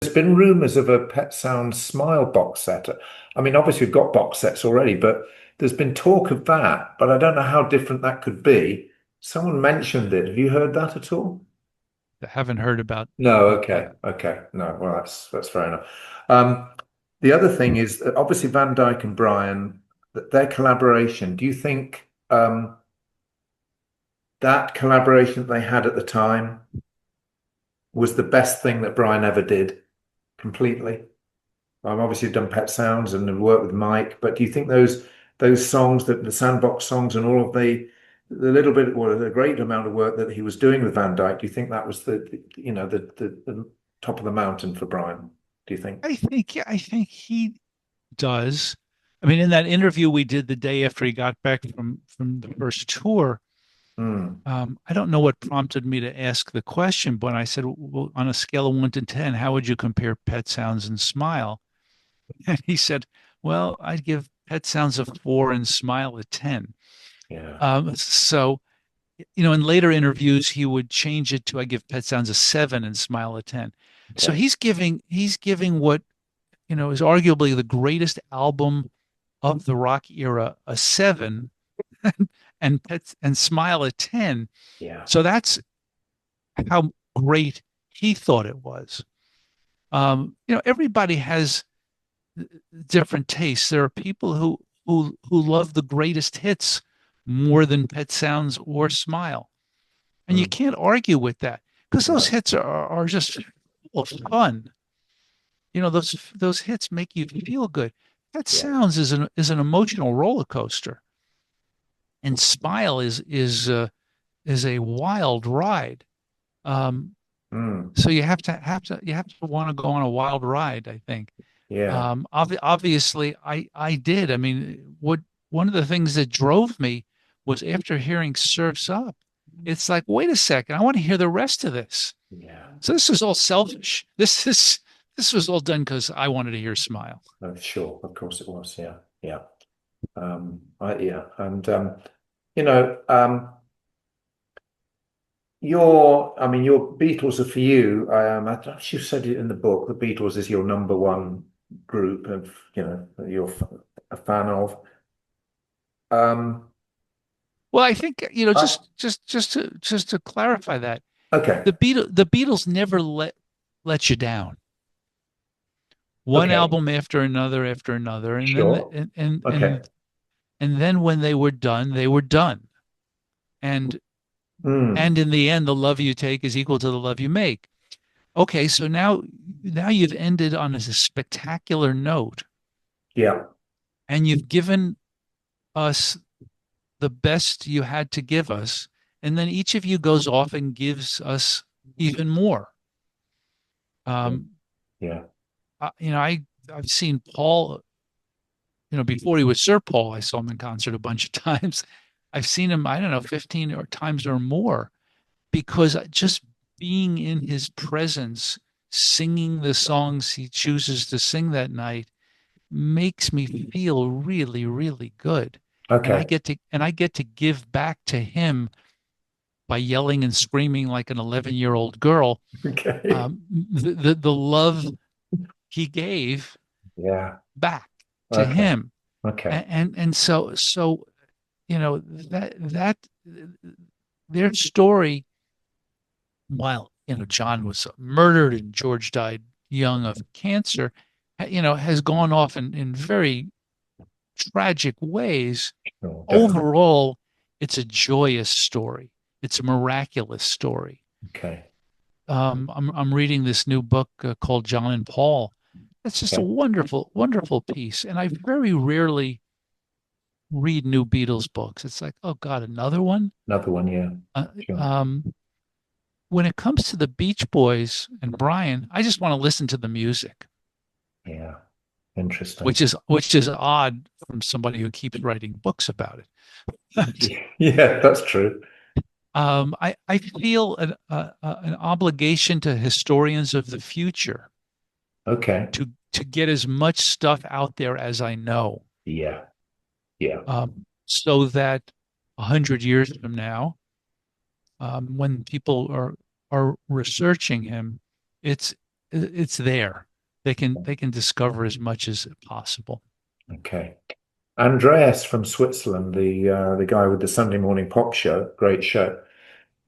there's been rumors of a Pet Sounds Smile box set. I mean, obviously we've got box sets already, but there's been talk of that, but I don't know how different that could be. Someone mentioned it. Have you heard that at all? I haven't heard No, about okay, that. okay. No, well, that's fair enough. Um, the other thing is that obviously Van Dyke and Brian, their collaboration. Do you think that collaboration that they had at the time was the best thing that Brian ever did completely? Obviously done Pet Sounds and have worked with Mike, but do you think those songs, that the Sandbox songs and all of the little bit, well, the great amount of work that he was doing with Van Dyke, do you think that was the top of the mountain for Brian? Do you think? I think he does. I mean, in that interview we did the day after he got back from the first tour, Mm, I don't know what prompted me to ask the question, but I said, well, on a scale of 1 to 10, how would you compare Pet Sounds and Smile? And he said, well, I'd give Pet Sounds a 4 and Smile a 10. yeah. So, in later interviews, he would change it to I give Pet Sounds a 7 and Smile a 10. So Okay. he's giving what, is arguably the greatest album of the rock era a 7 and Smile a 10. Yeah. So that's how great he thought it was. Everybody has different tastes. There are people who love the greatest hits more than Pet Sounds or Smile, and you Mm, can't argue with that because those no. hits are just full of fun. Those hits make you feel good. Pet Yeah. Sounds is an emotional roller coaster, and Smile is a wild ride. Um, Mm, so you have to want to go on a wild ride, I think. yeah. Obviously, I did. I mean, what one of the things that drove me was after hearing Surfs Up. It's like, wait a second, I want to hear the rest of this. Yeah. So this is all selfish. This was all done because I wanted to hear Smile. Oh, sure. Of course it was. Yeah. Yeah. Yeah. And you know, I mean, your Beatles are for you. I don't know if you said it in the book. The Beatles is your number one group of, that you're a fan of. Um, Well, I think, I, just to clarify that, okay, the Beatles never let you down. One okay, album after another, and then sure, okay. and then when they were done, they were done. And Mm, and in the end, the love you take is equal to the love you make. Okay, so now you've ended on a spectacular note, yeah, and you've given us the best you had to give us, and then each of you goes off and gives us even more. yeah, Um, yeah. I've seen Paul, before he was Sir Paul, I saw him in concert a bunch of times. I've seen him, I don't know, 15 or times or more because just being in his presence, singing the songs he chooses to sing that night makes me feel really, really good. And I Okay, get to and I get to give back to him by yelling and screaming like an 11-year-old girl, okay, the love he gave yeah, back to okay, him. okay, And so that their story, while John was murdered and George died young of cancer, has gone off in very tragic ways. sure, definitely. Overall, it's a joyous story. It's a miraculous story. Okay, I'm reading this new book called John and Paul. It's just a okay, wonderful, wonderful piece. And I very rarely read new Beatles books. It's like, oh God, another one. another one, yeah, Uh, sure, um, when it comes to the Beach Boys and Brian, I just want to listen to the music, yeah, interesting. which is odd from somebody who keeps writing books about it. But, Yeah, that's true. I feel an obligation to historians of the future Okay, to get as much stuff out there as I know, yeah, yeah, so that 100 years from now, when people are researching him, it's it's there. They can discover as much as possible. Okay. Andreas from Switzerland, the guy with the Sunday morning pop show, great show.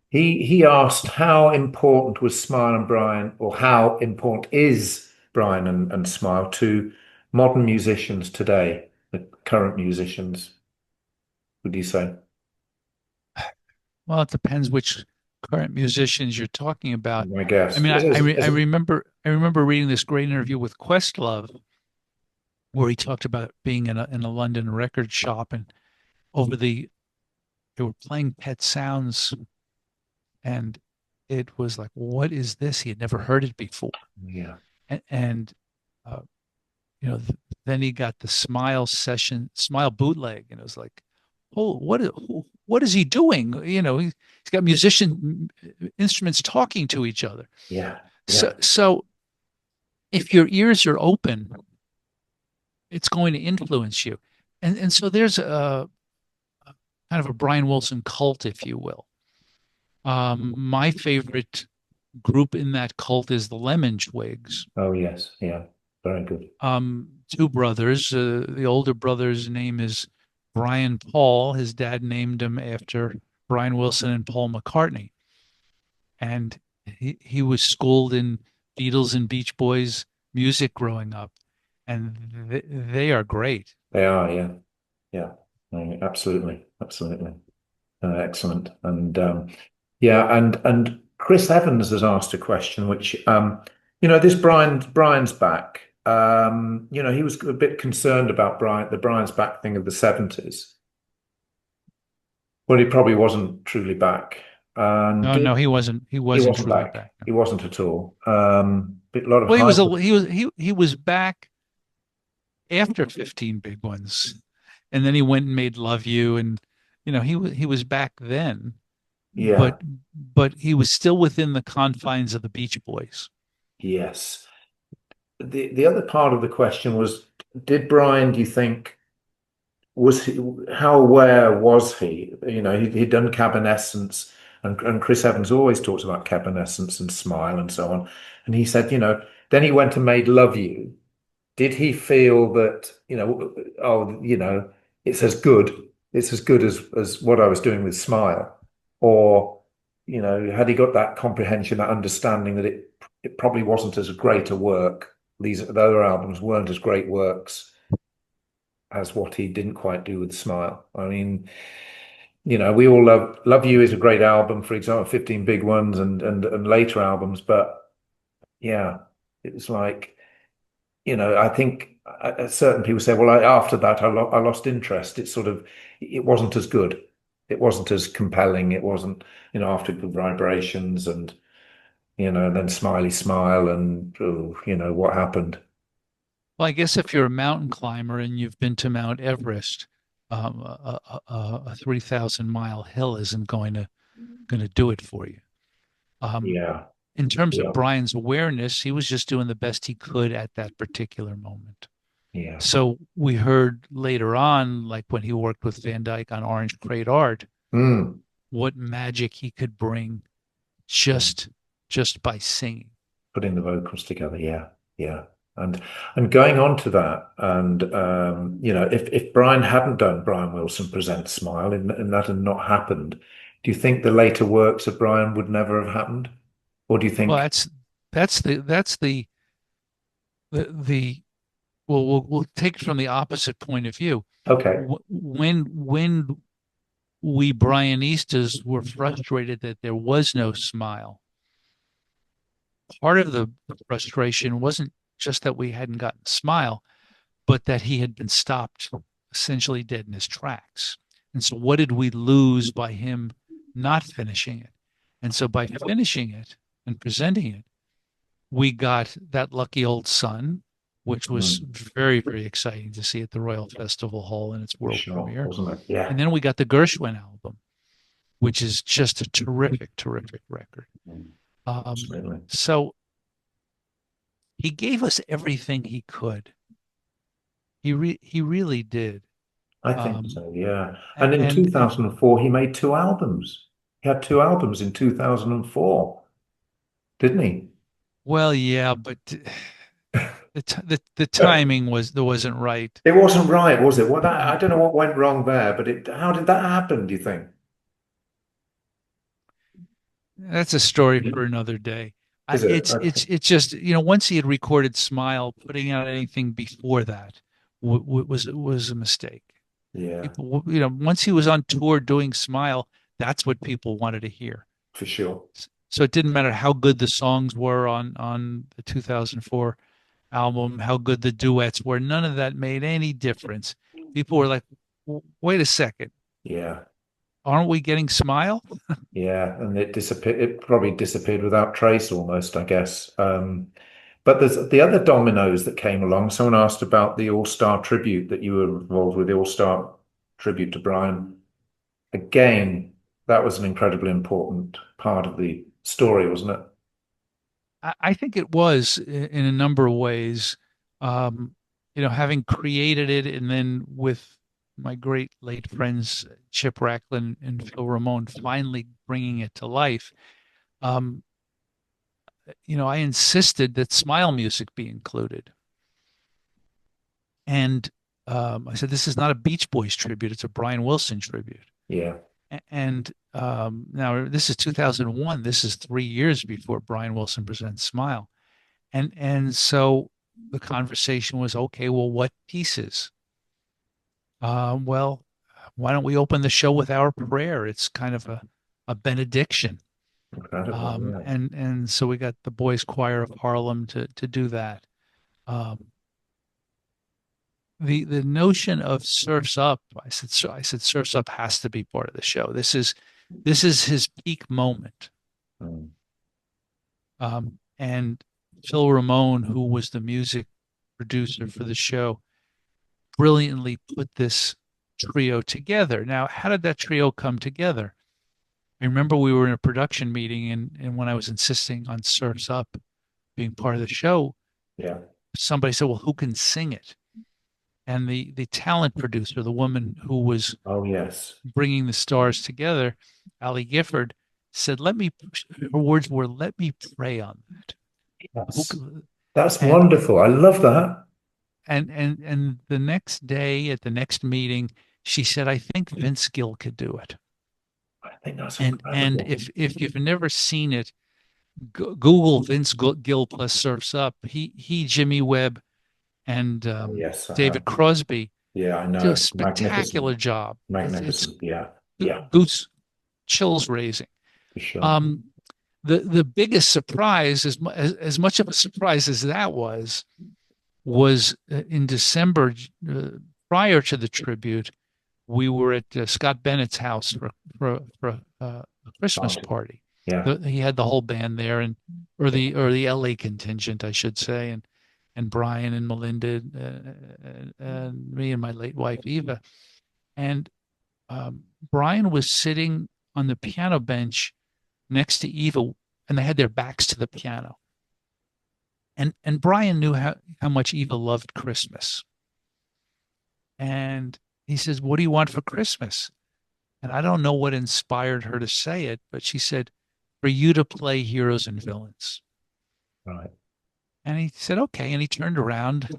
He asked how important was Smile and Brian, or how important is Brian and Smile to modern musicians today, the current musicians, would you say? Well, it depends which current musicians you're talking about. I I guess. mean, I remember reading this great interview with Questlove where he talked about being in a London record shop and over they were playing Pet Sounds and it was like, what is this? He had never heard it before. Yeah, And uh, then he got the Smile bootleg, and it was like, oh, what is he doing? He's got musician instruments talking to each other. yeah, So, yeah. so if your ears are open, it's going to influence you. And so there's a kind of a Brian Wilson cult, if you will. My favorite group in that cult is the Lemon Twigs. Oh, yes, yeah. Very good. Two brothers. The older brother's name is Brian Paul. His dad named him after Brian Wilson and Paul McCartney. And he was schooled in Beatles and Beach Boys music growing up. And they are great. They are, yeah, yeah. Absolutely, absolutely. Excellent. And yeah, and Chris Evans has asked a question, which this Brian's back. He was a bit concerned about the Brian's back thing of the 70s. Well, he probably wasn't truly back. And No, no, he wasn't. He he wasn't wasn't truly back. back. He wasn't at all. A lot of Well, hype. he was back after 15 Big Ones, and then he went and made Love You, and he was back then, Yeah, but he was still within the confines of the Beach Boys. yes. The other part of the question was, did Brian, do you think, was he, how aware was he? He'd done Cabernescence, and Chris Evans always talks about Cabernescence and Smile and so on. And he said, then he went and made Love You. Did he feel that, oh, it's as good as what I was doing with Smile? Or, had he got that comprehension, that understanding that it probably wasn't as great a work? The other albums weren't as great works as what he didn't quite do with Smile. I mean, we all Love You is a great album, for example, 15 Big Ones and later albums, but yeah, it was like, I think certain people say, well, after that, I lost interest. It wasn't as good. It wasn't as compelling. It wasn't, after Good Vibrations and, then Smiley Smile and, oh, what happened? Well, I guess if you're a mountain climber and you've been to Mount Everest, a 3,000-mile hill isn't going to do it for you. Um, Yeah, in terms of yeah, Brian's awareness, he was just doing the best he could at that particular moment. yeah. So we heard later on, like when he worked with Van Dyke on Orange Crate Art, Mm. what magic he could bring just by singing. Putting the vocals together. Yeah, yeah. And going on to that, and if Brian hadn't done Brian Wilson Presents Smile and that had not happened, do you think the later works of Brian would never have happened? Or do you Well, think, that's the well, we'll take it from the opposite point of view. okay, When we Brianistas were frustrated that there was no Smile, part of the frustration wasn't just that we hadn't gotten Smile, but that he had been stopped essentially dead in his tracks. And so, what did we lose by him not finishing it? And so, by finishing it and presenting it, we got That Lucky Old Sun, which was mm, very, very exciting to see at the Royal Festival Hall in its world sure, premiere. wasn't it? Yeah, And then we got the Gershwin album, which is just a terrific, terrific record. mm, Um, absolutely. so he gave us everything he could. He really did. I think Um, so, yeah. And in and 2004, he made two albums. He had two albums in 2004, didn't he? Well, yeah, but the timing wasn't right. It wasn't right, was it? I Mm. don't know what went wrong there, but how did that happen, do you think? That's a story for another day. Is it? Okay. It's just, once he had recorded Smile, putting out anything before that was a mistake. Yeah, People, once he was on tour doing Smile, that's what people wanted to hear. for sure. So it didn't matter how good the songs were on the 2004 album, how good the duets were. None of that made any difference. People were like, Wait a second, Yeah. aren't we getting Smile?" Yeah, and it disappeared. It probably disappeared without trace, almost, I guess. But there's the other dominoes that came along. Someone asked about the All-Star tribute that you were involved with, the All-Star tribute to Brian. Again, that was an incredibly important part of the story, wasn't it? I think it was in a number of ways. Um, having created it and then with my great late friends, Chip Racklin and Phil Ramone, finally bringing it to life. Um, I insisted that Smile music be included. And I said, this is not a Beach Boys tribute, it's a Brian Wilson tribute. Yeah, And now this is 2001. This is 3 years before Brian Wilson presents Smile. And so the conversation was, okay, well, what pieces? Well, why don't we open the show with our prayer? It's kind of a benediction. incredible. Yeah. And so we got the Boys Choir of Harlem to do that. Um, the notion of Surfs Up, I said Surfs Up has to be part of the show. This is his peak moment. Mm, And Phil Ramone, who was the music producer for the show, brilliantly put this trio together. Now, how did that trio come together? I remember we were in a production meeting, and when I was insisting on Surfs Up being part of the show, yeah. somebody said, "Well, who can sing it?" And the talent producer, the woman who was Oh, yes. bringing the stars together, Ali Gifford, said, "Let me." Her words were, "Let me pray on that." Who, That's that's and wonderful. I love that. and the next day at the next meeting, she said, "I think Vince Gill could do it." I think that's And incredible. if you've never seen it, Google Vince Gill plus Surfs Up. He Jimmy Webb and Oh, yes, I David have. Crosby Yeah, I do a know. Magnificent. spectacular job. It's Magnificent. Yeah. Yeah, goose chills raising. for sure. Um, the biggest surprise, as much of a surprise as that was in December, uh, prior to the tribute. We were at Scott Bennett's house for a Christmas Party. party. Yeah. He had the whole band there, and or the LA contingent, I should say, and Brian and Melinda and me and my late wife Eva. And Brian was sitting on the piano bench next to Eva, and they had their backs to the piano. And Brian knew how much Eva loved Christmas. And he says, "What do you want for Christmas?" And I don't know what inspired her to say it, but she said, "For you to play heroes and villains." Right. And he said, "Okay." And he turned around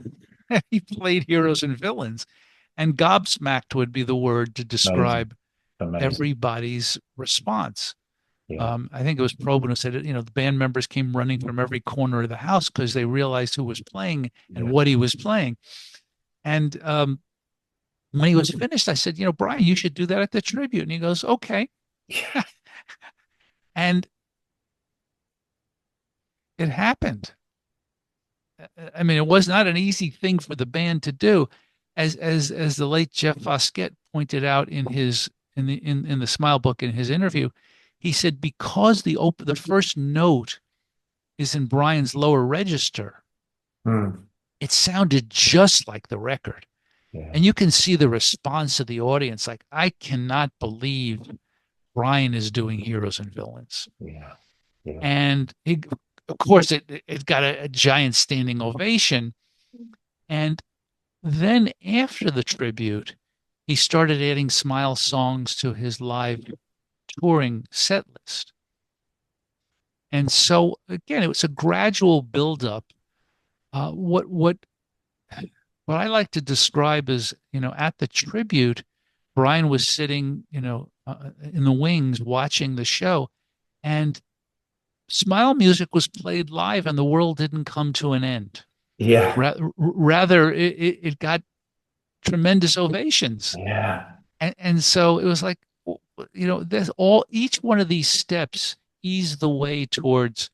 and he played heroes and villains. And gobsmacked would be the word to Amazing. describe Amazing. everybody's response. Yeah. I think it was Probin who said it, the band members came running from every corner of the house because they realized who was playing and Yeah. what he was playing. And when he was finished, I said, "Brian, you should do that at the tribute." And he goes, "Okay." Yeah. And it happened. I mean, it was not an easy thing for the band to do, as the late Jeff Foskett pointed out in the Smile book in his interview. He said because the first note is in Brian's lower register, Mm. it sounded just like the record, Yeah. and you can see the response of the audience. Like, I cannot believe Brian is doing heroes and villains. Yeah. Yeah. And of course, it got a giant standing ovation. And then after the tribute, he started adding Smile songs to his live touring set list. And so again, it was a gradual buildup. What I like to describe as, at the tribute, Brian was sitting, in the wings watching the show, and Smile music was played live, and the world didn't come to an end. Yeah. Rather, it got tremendous ovations. Yeah. And so it was like, there's all each one of these steps eased the way towards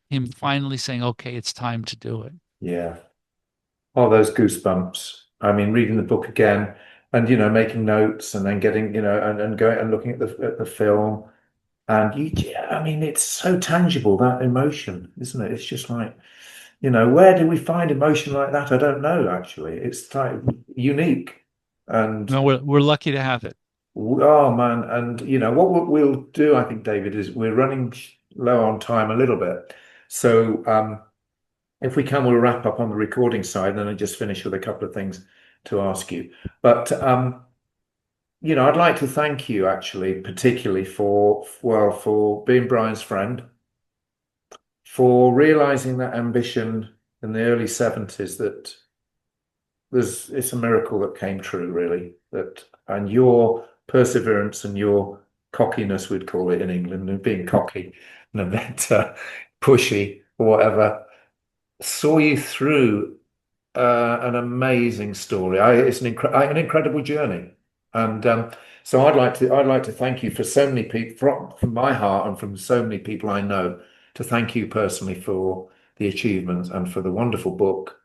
him finally saying, okay, it's time to do it. Yeah. All those goosebumps. I mean, reading the book again and, making notes and then getting, and going and looking at the film. And I mean, it's so tangible, that emotion, isn't it? It's just like, where do we find emotion like that? I don't know, actually. It's like unique. And No, we're lucky to have it. oh man, and what we'll do, I think, David, is we're running low on time a little bit. So if we can, we'll wrap up on the recording side, and then I just finish with a couple of things to ask you. But I'd like to thank you actually, particularly for being Brian's friend, for realizing that ambition in the early 70s, that it's a miracle that came true, really. That and your perseverance and your cockiness, we'd call it in England, and being cocky and a bit pushy or whatever, saw you through an amazing story. It's an incredible journey, and so I'd like to thank you for so many people from my heart and from so many people I know, to thank you personally for the achievements and for the wonderful book,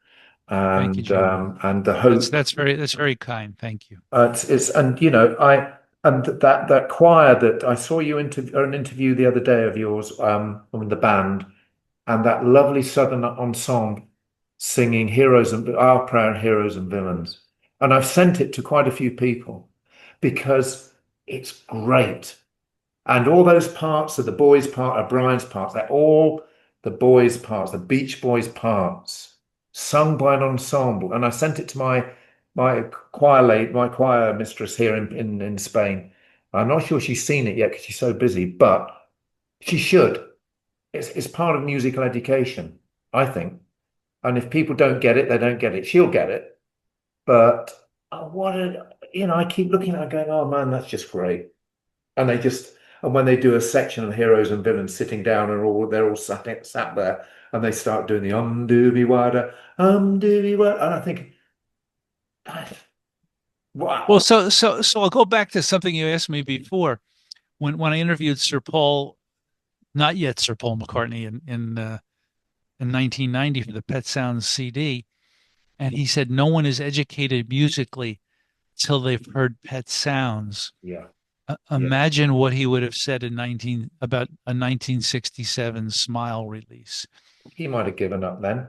Thank you, Jamie. and the That's hope. that's very that's very kind. Thank you. It's and I and that choir that I saw you an interview the other day of yours, with the band, and that lovely Southern ensemble singing Heroes and Our Prayer and Heroes and Villains. And I've sent it to quite a few people because it's great. And all those parts of the boys' part, of Brian's parts, they're all the boys' parts, the Beach Boys' parts, sung by an ensemble. And I sent it to my choir mistress here in Spain. I'm not sure she's seen it yet because she's so busy, but she should. It's part of musical education, I think. And if people don't get it, they don't get it. She'll get it. But I keep looking at it going, oh man, that's just great. And and when they do a section of heroes and villains sitting down and they're all sat there and they start doing the doobie wada, and I think, Well, wow. so I'll go back to something you asked me before when I interviewed Sir Paul, not yet Sir Paul McCartney in 1990 for the Pet Sounds CD, and he said no one is educated musically till they've heard Pet Sounds. Yeah, yeah. Imagine what he would have said in 19 about a 1967 Smile release. He might have given up then.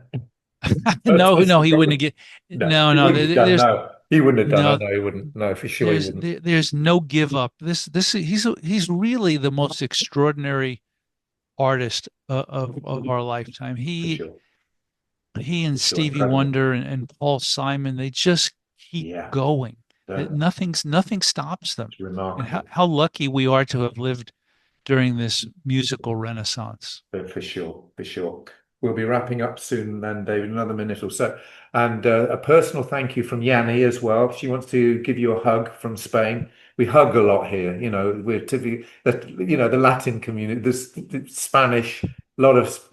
That's No, the he wouldn't problem. get. No, No, he no. wouldn't have done. There's No, he wouldn't have done. I no. know he wouldn't. No, for sure he wouldn't. There's no give up. He's really the most extraordinary artist of our lifetime. For sure. He and For sure. Stevie Incredible. Wonder and Paul Simon, they just keep Yeah. going. Don't they? Nothing stops them. It's And remarkable. how lucky we are to have lived during this musical renaissance. For sure, for sure. We'll be wrapping up soon then, David, another minute or so. And a personal thank you from Yanni as well. She wants to give you a hug from Spain. We hug a lot here, we're typically the Latin community, the Spanish, lot of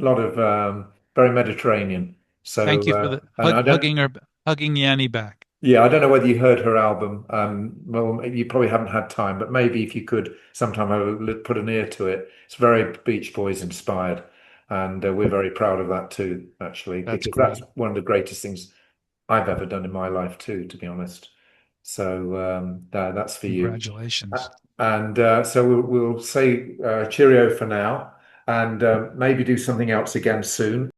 very Mediterranean. Thank So you for the and I don't hugging Yanni back. yeah, I don't know whether you heard her album. Well, you probably haven't had time, but maybe if you could sometime put an ear to it. It's very Beach Boys inspired, and we're very proud of that too, actually, That's because that's great. one of the greatest things I've ever done in my life too, to be honest. So that's for you. Congratulations. And so we'll say cheerio for now, and maybe do something else again soon.